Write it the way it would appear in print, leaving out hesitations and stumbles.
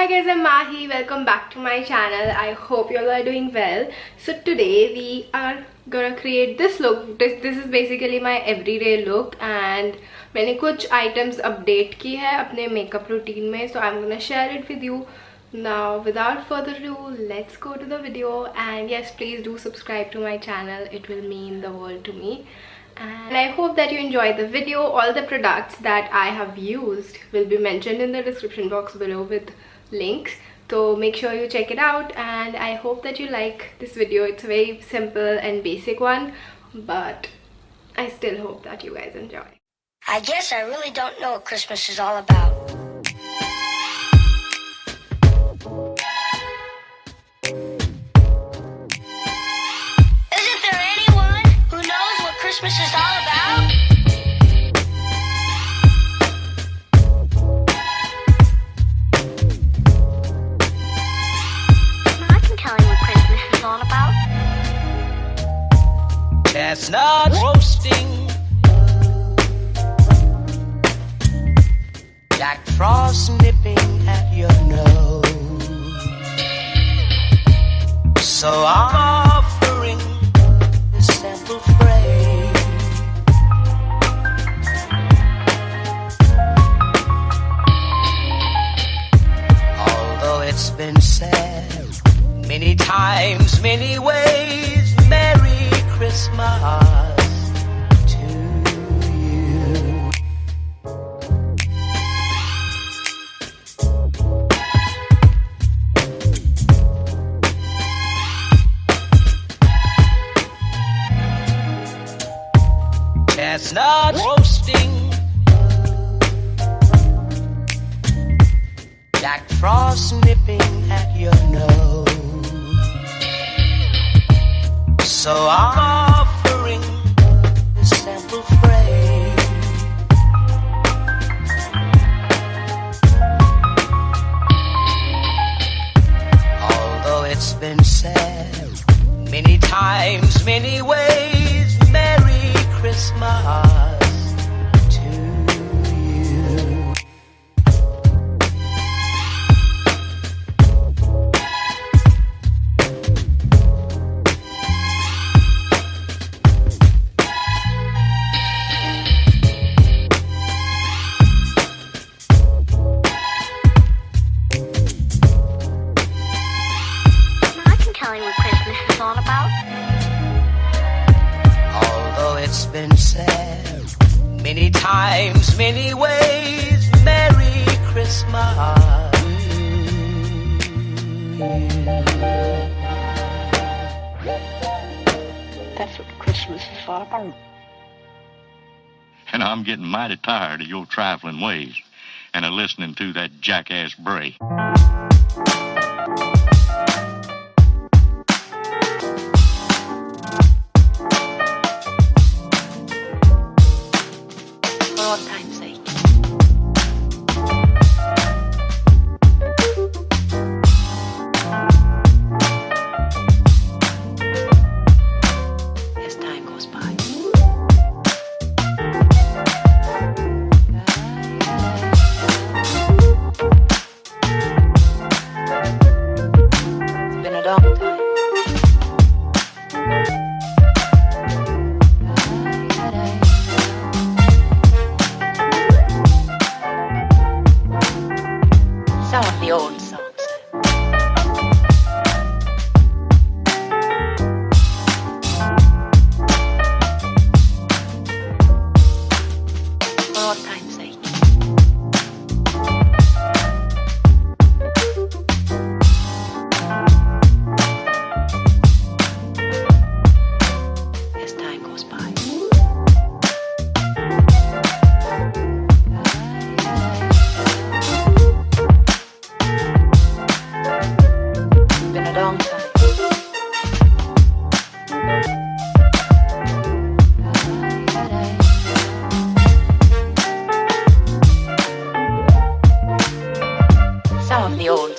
Hi guys, I'm Mahi. Welcome back to my channel. I hope you all are doing well. So today we are gonna create this look. This is basically my everyday look and मैंने कुछ items update की है अपने makeup routine में, so I'm gonna share it with you. Now without further ado, let's go to the video. And yes, please do subscribe to my channel. It will mean the world to me. And I hope that you enjoyed the video. All the products that I have used will be mentioned in the description box below with links, so make sure you check it out. And I hope that you like this video. It's a very simple and basic one, but I still hope that you guys enjoy. I guess I really don't know what Christmas is all about. Isn't there anyone who knows what Christmas is all about? I can tell you what Christmas is all about. Chestnuts roasting, Jack Frost nipping at your nose. So I'm offering this simple phrase. Although it's been said many times, many ways, Merry Christmas to you. Chestnut roasting, Jack Frost nipping at your nose. So I'm offering this simple phrase. Although it's been said many times, many ways, Merry Christmas to you. I can tell you what Christmas is all about. Although it's been said many times, many ways, Merry Christmas. That's what Christmas is all about. And I'm getting mighty tired of your trifling ways and of listening to that jackass bray. For all time's sake. As time goes by. It's been a long time. Some of the old songs. For all time's sake. As time goes by. It's been a long time. Some of the old